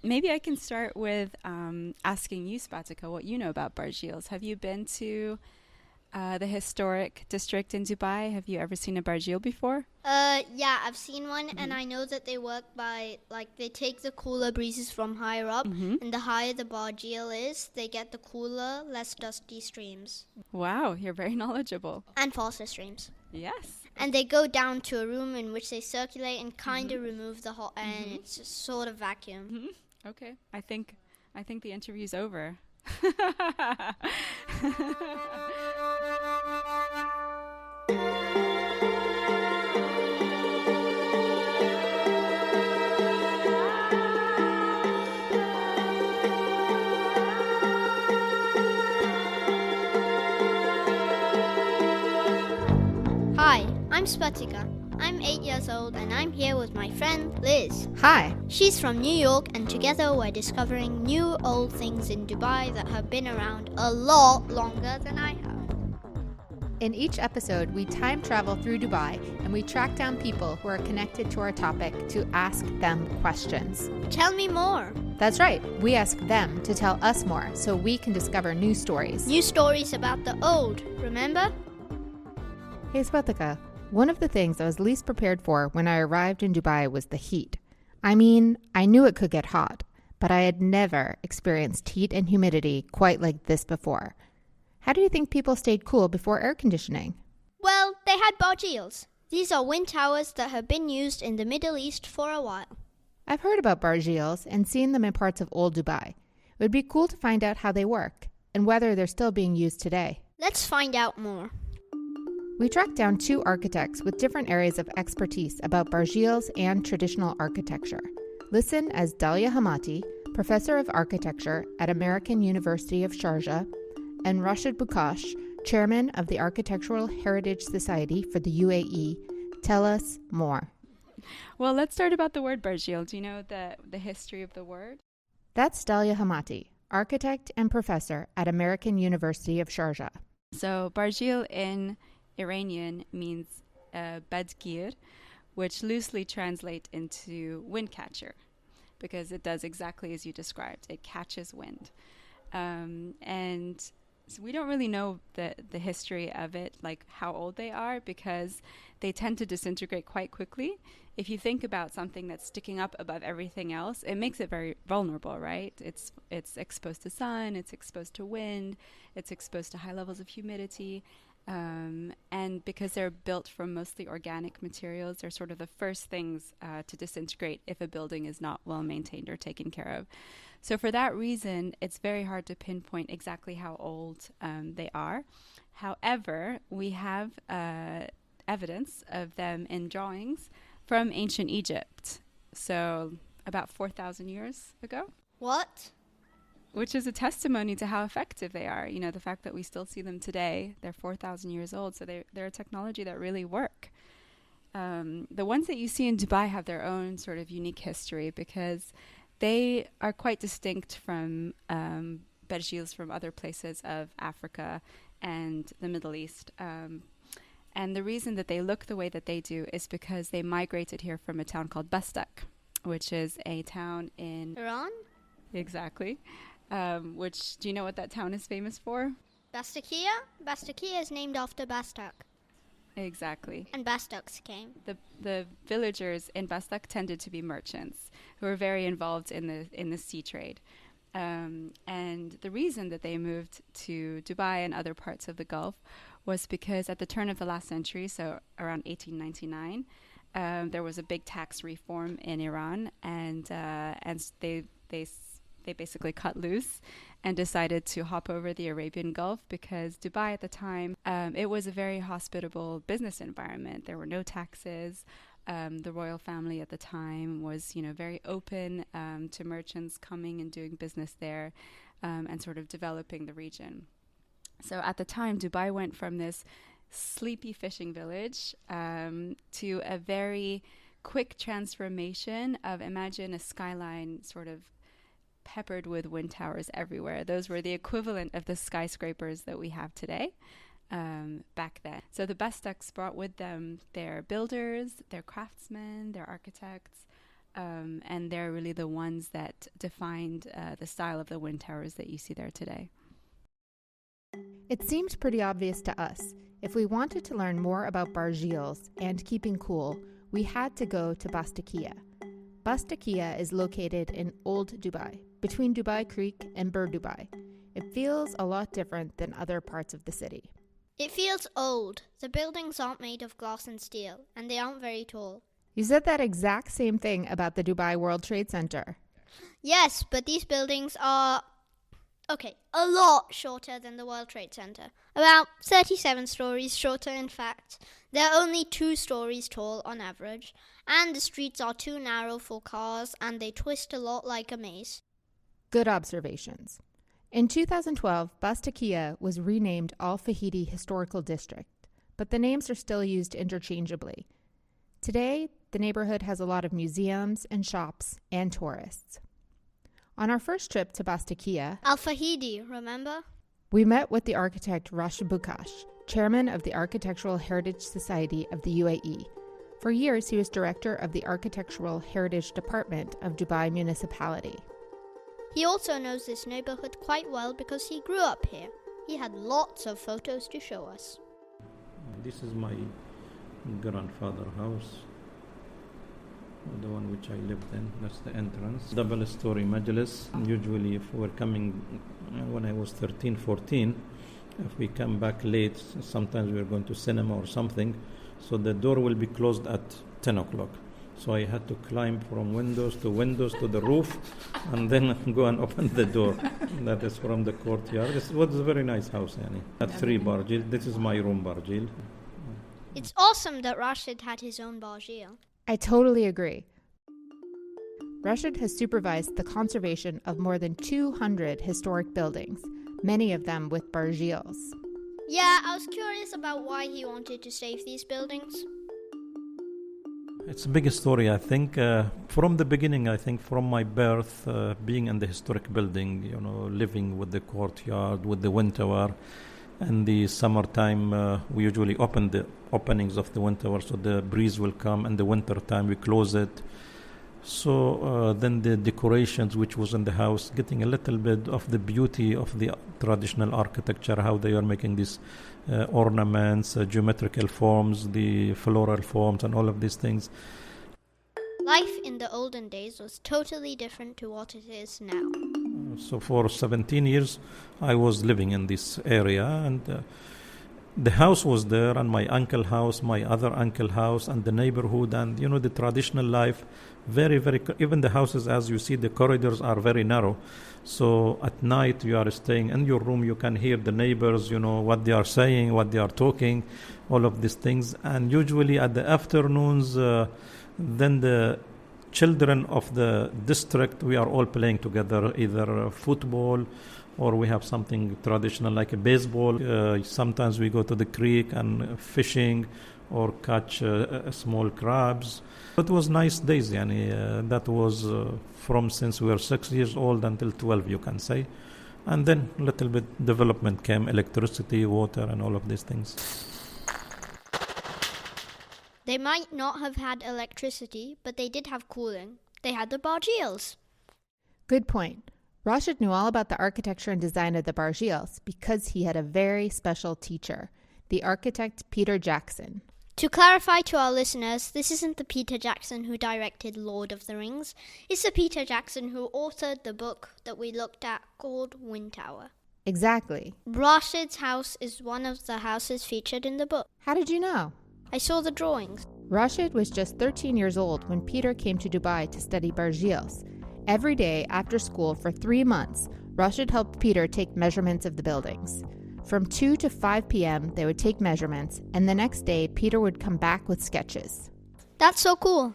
maybe I can start with asking you, Spatika, what you know about barjeels. Have you been to the historic district in Dubai? Have you ever seen a barjeel before? Yeah, I've seen one, and I know that they work by, like, they take the cooler breezes from higher up, and the higher the bargeel is, they get the cooler, less dusty streams. Wow, you're very knowledgeable. And faster streams. Yes. And they go down to a room in which they circulate and kind of remove the hot air, and it's a sort of vacuum. Okay, I think the interview's over. Hi, I'm Spatika. I'm 8 years old and I'm here with my friend Liz. Hi. She's from New York, and together we're discovering new old things in Dubai that have been around a lot longer than I have. In each episode, we time travel through Dubai and we track down people who are connected to our topic to ask them questions. Tell me more. That's right. We ask them to tell us more so we can discover new stories. New stories about the old, remember? Hey, Spatika. One of the things I was least prepared for when I arrived in Dubai was the heat. I mean, I knew it could get hot, but I had never experienced heat and humidity quite like this before. How do you think people stayed cool before air conditioning? Well, they had barjeels. These are wind towers that have been used in the Middle East for a while. I've heard about barjeels and seen them in parts of old Dubai. It would be cool to find out how they work and whether they're still being used today. Let's find out more. We tracked down 2 architects with different areas of expertise about barjeels and traditional architecture. Listen as Dalia Hamati, professor of architecture at American University of Sharjah, and Rashad Bukhash, chairman of the Architectural Heritage Society for the UAE, tell us more. Well, let's start about the word barjeel. Do you know the history of the word? That's Dalia Hamati, architect and professor at American University of Sharjah. So barjeel in Iranian means badgir, which loosely translates into wind catcher, because it does exactly as you described. It catches wind. And so we don't really know the history of it, like how old they are, because they tend to disintegrate quite quickly. If you think about something that's sticking up above everything else, it makes it very vulnerable, right? It's exposed to sun, it's exposed to wind, it's exposed to high levels of humidity. And because they're built from mostly organic materials, they're sort of the first things to disintegrate if a building is not well maintained or taken care of. So for that reason, it's very hard to pinpoint exactly how old they are. However, we have evidence of them in drawings from ancient Egypt. So about 4,000 years ago. What? Which is a testimony to how effective they are. You know, the fact that we still see them today, they're 4,000 years old, so they're a technology that really work. The ones that you see in Dubai have their own sort of unique history because they are quite distinct from barjeels from other places of Africa and the Middle East. And the reason that they look the way that they do is because they migrated here from a town called Bastak, which is a town in Iran? Exactly. Which, do you know what that town is famous for? Bastakiya? Bastakiya is named after Bastak. Exactly. And Bastaks came. The villagers in Bastak tended to be merchants who were very involved in the sea trade. And the reason that they moved to Dubai and other parts of the Gulf was because at the turn of the last century, so around 1899, there was a big tax reform in Iran, and they basically cut loose and decided to hop over the Arabian Gulf because Dubai at the time, it was a very hospitable business environment. There were no taxes. The royal family at the time was, very open to merchants coming and doing business there and sort of developing the region. So at the time, Dubai went from this sleepy fishing village to a very quick transformation of, imagine a skyline sort of peppered with wind towers everywhere. Those were the equivalent of the skyscrapers that we have today back then. So the Bastaks brought with them their builders, their craftsmen, their architects, and they're really the ones that defined the style of the wind towers that you see there today. It seemed pretty obvious to us. If we wanted to learn more about barjeels and keeping cool, we had to go to Bastakiya. Bastakiya is located in Old Dubai, between Dubai Creek and Bur Dubai. It feels a lot different than other parts of the city. It feels old. The buildings aren't made of glass and steel, and they aren't very tall. You said that exact same thing about the Dubai World Trade Center. Yes, but these buildings are, a lot shorter than the World Trade Center. About 37 stories shorter, in fact. They're only 2 stories tall on average, and the streets are too narrow for cars, and they twist a lot like a maze. Good observations. In 2012, Bastakiya was renamed Al Fahidi Historical District, but the names are still used interchangeably. Today, the neighborhood has a lot of museums and shops and tourists. On our first trip to Bastakiya, Al Fahidi, remember? We met with the architect Rashad Bukhash, chairman of the Architectural Heritage Society of the UAE. For years, he was director of the Architectural Heritage Department of Dubai Municipality. He also knows this neighborhood quite well because he grew up here. He had lots of photos to show us. This is my grandfather's house, the one which I lived in. That's the entrance. Double-story majlis. Usually if we're coming when I was 13, 14, if we come back late, sometimes we're going to cinema or something, so the door will be closed at 10 o'clock. So I had to climb from windows to the roof and then go and open the door. That is from the courtyard. It was a very nice house. Had 3 barjeels. This is my room barjeel. It's awesome that Rashad had his own barjeel. I totally agree. Rashad has supervised the conservation of more than 200 historic buildings, many of them with barjeels. Yeah, I was curious about why he wanted to save these buildings. It's a big story, I think. From the beginning, I think, from my birth, being in the historic building, living with the courtyard, with the wind tower. In the summertime, we usually open the openings of the wind tower so the breeze will come. In the winter time, we close it. So then the decorations which was in the house, getting a little bit of the beauty of the traditional architecture, how they are making these ornaments, geometrical forms, the floral forms, and all of these things. Life in the olden days was totally different to what it is now. So for 17 years, I was living in this area, and the house was there, and my uncle's house, my other uncle's house, and the neighborhood, and the traditional life. Very, very. Even the houses, as you see, the corridors are very narrow. So at night, you are staying in your room. You can hear the neighbors, what they are saying, what they are talking, all of these things. And usually at the afternoons, then the children of the district, we are all playing together, either football or we have something traditional like a baseball. Sometimes we go to the creek and fishing or catch small crabs. It was nice days, that was from since we were 6 years old until 12, you can say. And then a little bit development came, electricity, water, and all of these things. They might not have had electricity, but they did have cooling. They had the barjeels. Good point. Rashad knew all about the architecture and design of the barjeels because he had a very special teacher, the architect Peter Jackson. To clarify to our listeners, this isn't the Peter Jackson who directed Lord of the Rings. It's the Peter Jackson who authored the book that we looked at called Wind Tower. Exactly. Rashad's house is one of the houses featured in the book. How did you know? I saw the drawings. Rashad was just 13 years old when Peter came to Dubai to study barjeels. Every day after school for 3 months, Rashad helped Peter take measurements of the buildings. From 2 to 5 p.m., they would take measurements, and the next day, Peter would come back with sketches. That's so cool.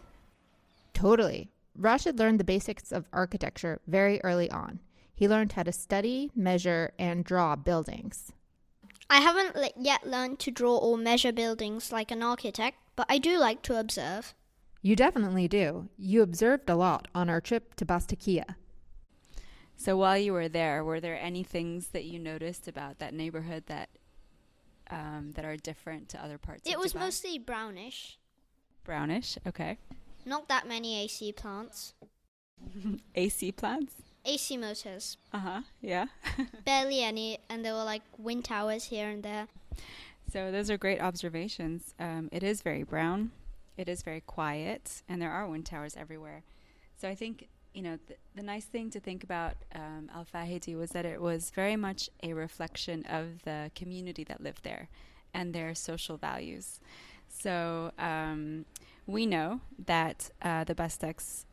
Totally. Rashad learned the basics of architecture very early on. He learned how to study, measure, and draw buildings. I haven't yet learned to draw or measure buildings like an architect, but I do like to observe. You definitely do. You observed a lot on our trip to Bastakiya. So while you were there, were there any things that you noticed about that neighborhood that are different to other parts of Dubai? It was mostly brownish. Brownish, okay. Not that many AC plants. AC plants? AC motors. Yeah. Barely any, and there were like wind towers here and there. So those are great observations. It is very brown. It is very quiet, and there are wind towers everywhere. So I think, the nice thing to think about Al-Fahidi was that it was very much a reflection of the community that lived there and their social values. So we know that the Bastaks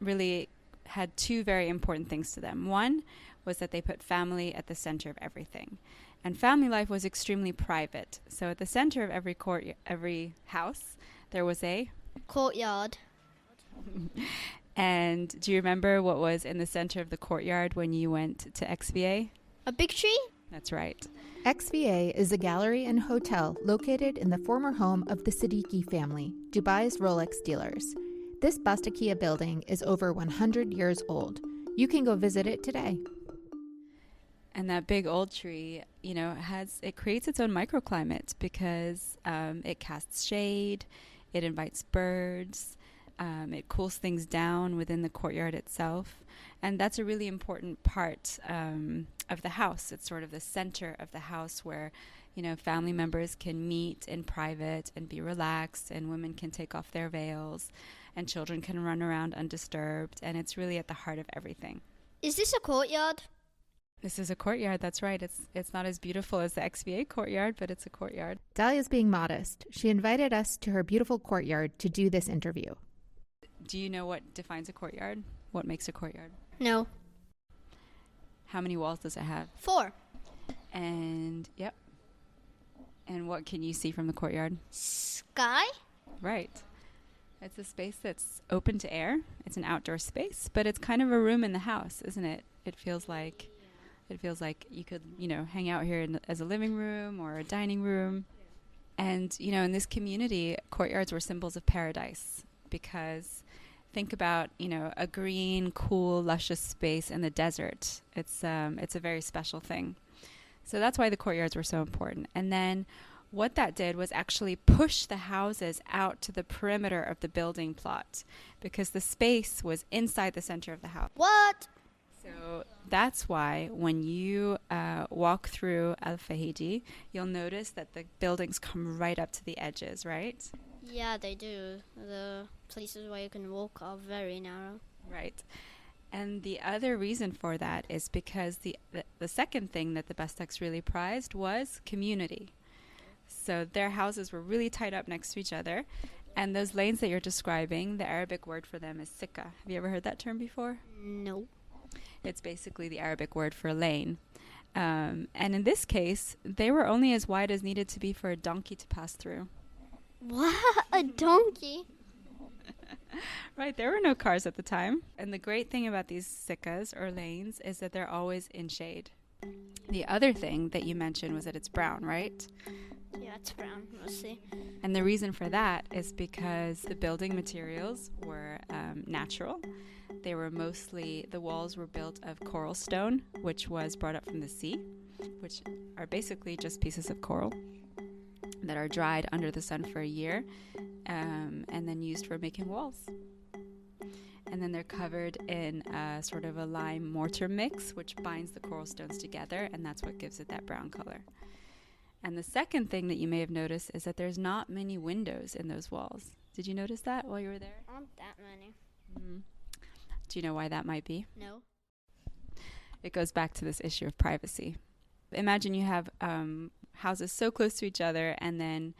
really had two very important things to them. One was that they put family at the center of everything. And family life was extremely private. So at the center of every house, there was a courtyard. And do you remember what was in the center of the courtyard when you went to XVA? A big tree? That's right. XVA is a gallery and hotel located in the former home of the Siddiqui family, Dubai's Rolex dealers. This Bastakiya building is over 100 years old. You can go visit it today. And that big old tree, it creates its own microclimate because it casts shade, it invites birds, it cools things down within the courtyard itself. And that's a really important part of the house. It's sort of the center of the house where, family members can meet in private and be relaxed, and women can take off their veils, and children can run around undisturbed. And it's really at the heart of everything. Is this a courtyard? This is a courtyard, that's right. It's not as beautiful as the XVA courtyard, but it's a courtyard. Dalia's being modest. She invited us to her beautiful courtyard to do this interview. Do you know what defines a courtyard? What makes a courtyard? No. How many walls does it have? 4. And, yep. And what can you see from the courtyard? Sky? Right. It's a space that's open to air. It's an outdoor space, but it's kind of a room in the house, isn't it? It feels like you could, hang out here as a living room or a dining room. And, in this community, courtyards were symbols of paradise because think about, a green, cool, luscious space in the desert. It's a very special thing. So that's why the courtyards were so important. And then what that did was actually push the houses out to the perimeter of the building plot because the space was inside the center of the house. What? So that's why when you walk through Al-Fahidi, you'll notice that the buildings come right up to the edges, right? Yeah, they do. The places where you can walk are very narrow. Right. And the other reason for that is because the second thing that the Bastaks really prized was community. So their houses were really tied up next to each other. And those lanes that you're describing, the Arabic word for them is sikka. Have you ever heard that term before? No. It's basically the Arabic word for lane. And in this case, they were only as wide as needed to be for a donkey to pass through. What? A donkey? Right, there were no cars at the time. And the great thing about these sikkas or lanes is that they're always in shade. The other thing that you mentioned was that it's brown, right? Yeah, it's brown, mostly. And the reason for that is because the building materials were natural. They were mostly, the walls were built of coral stone, which was brought up from the sea, which are basically just pieces of coral that are dried under the sun for a year and then used for making walls. And then they're covered in sort of a lime mortar mix, which binds the coral stones together, and that's what gives it that brown color. And the second thing that you may have noticed is that there's not many windows in those walls. Did you notice that while you were there? Not that many. Mm-hmm. Do you know why that might be? No. It goes back to this issue of privacy. Imagine you have houses so close to each other, and then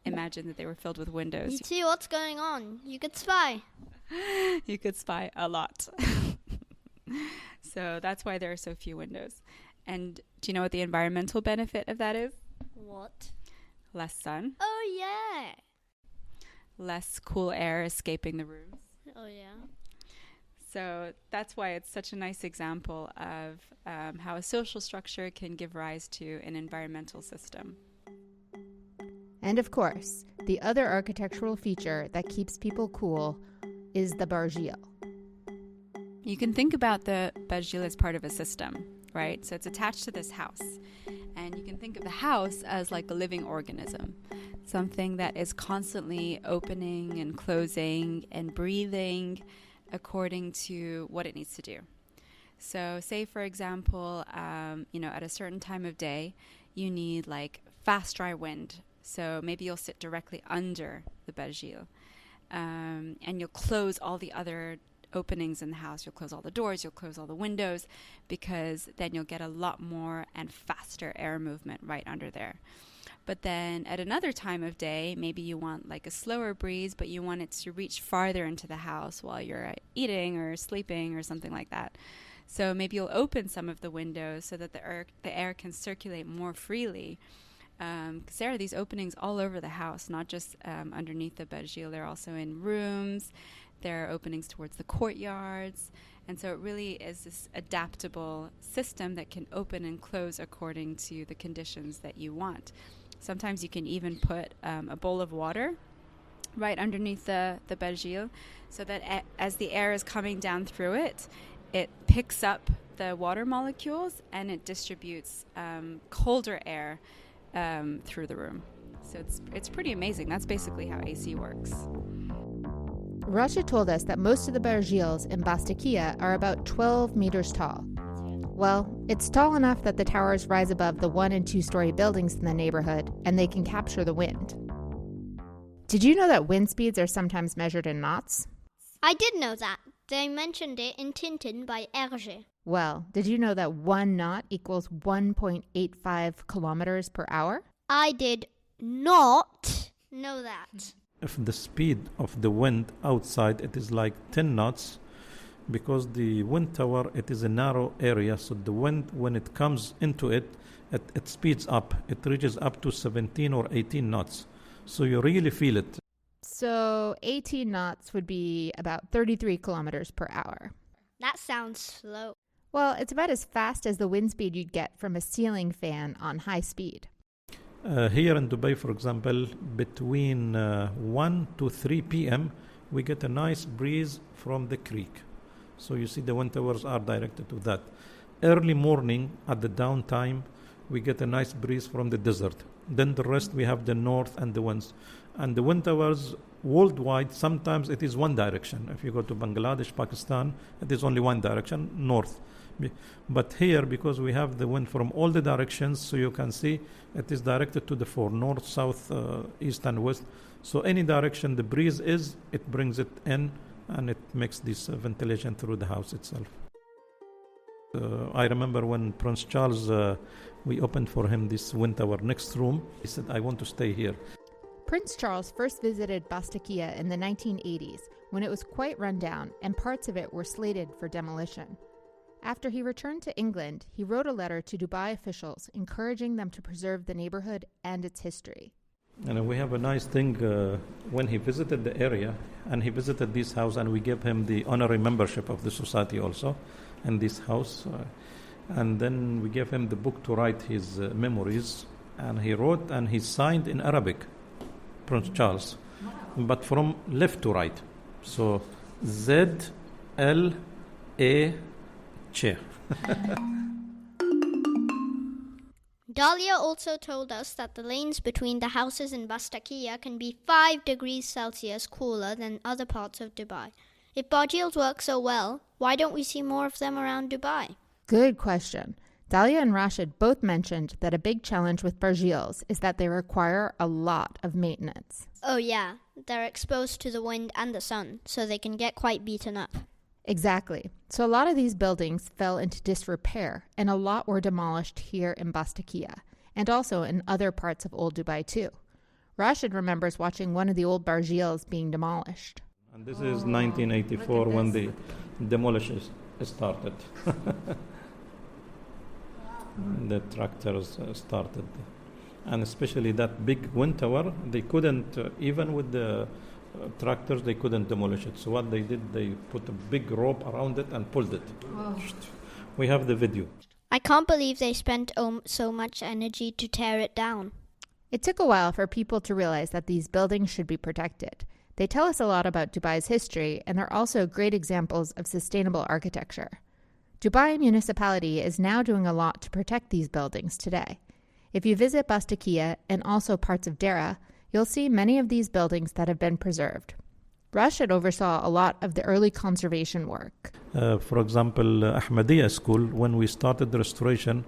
imagine that they were filled with windows. You see what's going on. You could spy. You could spy a lot. So that's why there are so few windows. And do you know what the environmental benefit of that is? What? Less sun. Oh, yeah. Less cool air escaping the rooms. Oh, yeah. So that's why it's such a nice example of how a social structure can give rise to an environmental system. And of course, the other architectural feature that keeps people cool is the barjeel. You can think about the barjeel as part of a system, right? So it's attached to this house. And you can think of the house as like a living organism. something that is constantly opening and closing and breathing according to what it needs to do. So say, for example, at a certain time of day, you need like fast, dry wind. So maybe you'll sit directly under the barjeel, and you'll close all the other openings in the house. You'll close all the doors, you'll close all the windows, because then you'll get a lot more and faster air movement right under there. But then at another time of day, maybe you want like a slower breeze, but you want it to reach farther into the house while you're eating or sleeping or something like that. So maybe you'll open some of the windows so that the air can circulate more freely. Because there are these openings all over the house, not just underneath the barjeel. They're also in rooms. There are openings towards the courtyards. And so it really is this adaptable system that can open and close according to the conditions that you want. Sometimes you can even put a bowl of water right underneath the barjeel, so that as the air is coming down through it, it picks up the water molecules and it distributes colder air through the room. So it's pretty amazing. That's basically how AC works. Rashad told us that most of the barjeels in Bastakiya are about 12 meters tall. Well, it's tall enough that the towers rise above the 1- and 2-story buildings in the neighborhood, and they can capture the wind. Did you know that wind speeds are sometimes measured in knots? I did know that. They mentioned it in Tintin by Hergé. Well, did you know that 1 knot equals 1.85 kilometers per hour? I did not know that. If the speed of the wind outside, it is like 10 knots, because the wind tower, it is a narrow area, so the wind, when it comes into it, it speeds up. It reaches up to 17 or 18 knots. So you really feel it. So 18 knots would be about 33 kilometers per hour. That sounds slow. Well, it's about as fast as the wind speed you'd get from a ceiling fan on high speed. Here in Dubai, for example, between 1 to 3 p.m., we get a nice breeze from the creek. So you see the wind towers are directed to that. Early morning at the downtime, we get a nice breeze from the desert. Then the rest, we have the north and the winds. And the wind towers worldwide, sometimes it is one direction. If you go to Bangladesh, Pakistan, it is only one direction, north. But here, because we have the wind from all the directions, so you can see it is directed to the four, north, south, east and west. So any direction the breeze is, it brings it in and it makes this ventilation through the house itself. I remember when Prince Charles, we opened for him this wind tower next room. He said, I want to stay here. Prince Charles first visited Bastakiya in the 1980s when it was quite run down and parts of it were slated for demolition. After he returned to England, he wrote a letter to Dubai officials encouraging them to preserve the neighborhood and its history. And we have a nice thing when he visited the area and he visited this house, and we gave him the honorary membership of the society also in this house. And then we gave him the book to write his memories, and he wrote and he signed in Arabic, Prince Charles, but from left to right. So Z-L-A-Ch. Dalia also told us that the lanes between the houses in Bastakiya can be 5 degrees Celsius cooler than other parts of Dubai. If barjeels work so well, why don't we see more of them around Dubai? Good question. Dalia and Rashad both mentioned that a big challenge with barjeels is that they require a lot of maintenance. Oh yeah, they're exposed to the wind and the sun, so they can get quite beaten up. Exactly. So a lot of these buildings fell into disrepair, and a lot were demolished here in Bastakiya, and also in other parts of Old Dubai too. Rashad remembers watching one of the old barjeels being demolished. And this is 1984 when the demolitions started. The tractors started. And especially that big wind tower, they couldn't, even with the tractors, they couldn't demolish it. So what they did, they put a big rope around it and pulled it. Oh. We have the video. I can't believe they spent so much energy to tear it down. It took a while for people to realize that these buildings should be protected. They tell us a lot about Dubai's history, and they're also great examples of sustainable architecture. Dubai Municipality is now doing a lot to protect these buildings today. If you visit Bastakiya and also parts of Dalia, you'll see many of these buildings that have been preserved. Rashad oversaw a lot of the early conservation work. For example, Ahmadiyya school, when we started the restoration,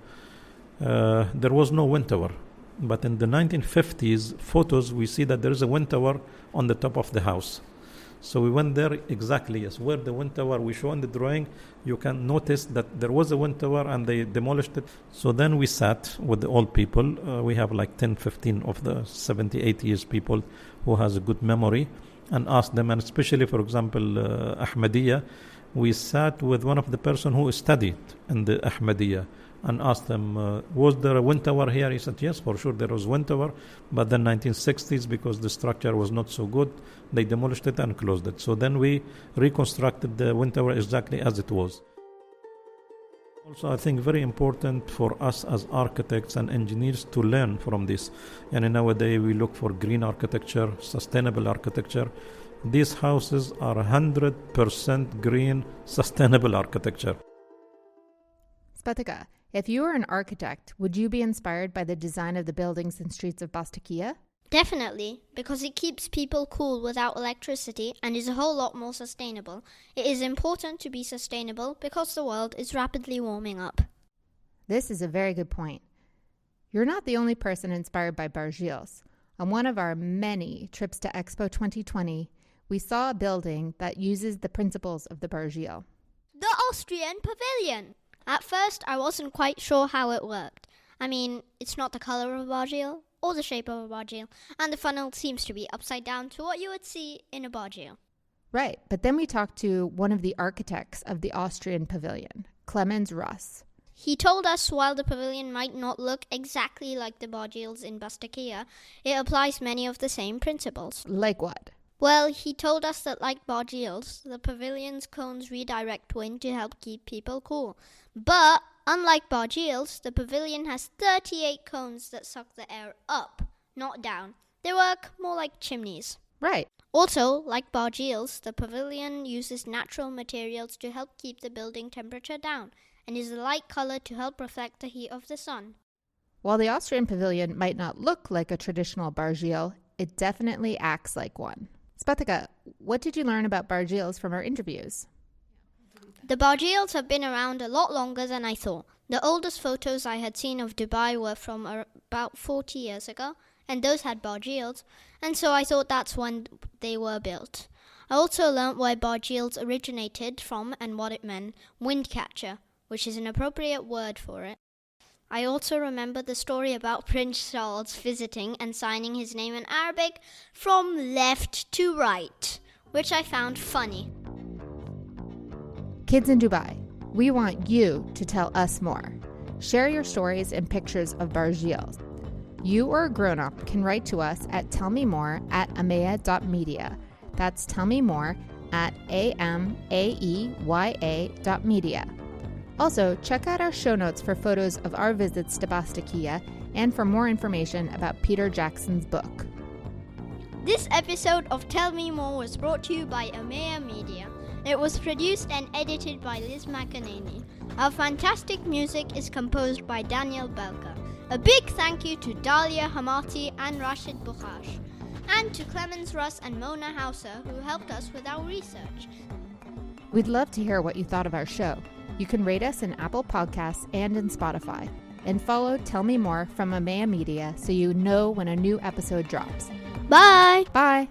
there was no wind tower. But in the 1950s photos, we see that there is a wind tower on the top of the house. So we went there exactly, yes, where the wind tower we show in the drawing, you can notice that there was a wind tower and they demolished it. So then we sat with the old people. We have like 10, 15 of the 78 years people who has a good memory, and asked them, and especially, for example, Ahmadiyya, we sat with one of the person who studied in the Ahmadiyya and asked them, was there a wind tower here? He said, yes, for sure there was wind tower, but then 1960s, because the structure was not so good, they demolished it and closed it. So then we reconstructed the wind tower exactly as it was. Also, I think very important for us as architects and engineers to learn from this. And nowadays we look for green architecture, sustainable architecture. These houses are 100% green, sustainable architecture. Spatika, if you were an architect, would you be inspired by the design of the buildings and streets of Bastakiya? Definitely, because it keeps people cool without electricity and is a whole lot more sustainable. It is important to be sustainable because the world is rapidly warming up. This is a very good point. You're not the only person inspired by barjeels. On one of our many trips to Expo 2020, we saw a building that uses the principles of the barjeel. The Austrian Pavilion! At first, I wasn't quite sure how it worked. I mean, it's not the color of a barjeel or the shape of a barjeel, and the funnel seems to be upside down to what you would see in a barjeel. Right, but then we talked to one of the architects of the Austrian Pavilion, Clemens Russ. He told us while the pavilion might not look exactly like the barjeels in Bastakiya, it applies many of the same principles. Like what? Well, he told us that like barjeels, the pavilion's cones redirect wind to help keep people cool. But unlike barjeels, the pavilion has 38 cones that suck the air up, not down. They work more like chimneys. Right. Also, like barjeels, the pavilion uses natural materials to help keep the building temperature down and is a light color to help reflect the heat of the sun. While the Austrian Pavilion might not look like a traditional barjeel, it definitely acts like one. Spatika, what did you learn about barjeels from our interviews? The barjeels have been around a lot longer than I thought. The oldest photos I had seen of Dubai were from about 40 years ago, and those had barjeels, and so I thought that's when they were built. I also learned where barjeels originated from and what it meant, wind catcher, which is an appropriate word for it. I also remember the story about Prince Charles visiting and signing his name in Arabic from left to right, which I found funny. Kids in Dubai, we want you to tell us more. Share your stories and pictures of barjeels. You or a grown-up can write to us at tellmemore@amaeya.media. That's tellmemore@amaeya.media. Also, check out our show notes for photos of our visits to Bastakiya and for more information about Peter Jackson's book. This episode of Tell Me More was brought to you by Amaeya Media. It was produced and edited by Liz McEnaney. Our fantastic music is composed by Daniel Belquer. A big thank you to Dalia, Hamati and Rashad Bukhash. And to Clemens Russ and Mona Hauser, who helped us with our research. We'd love to hear what you thought of our show. You can rate us in Apple Podcasts and in Spotify. And follow Tell Me More from Amaeya Media so you know when a new episode drops. Bye! Bye!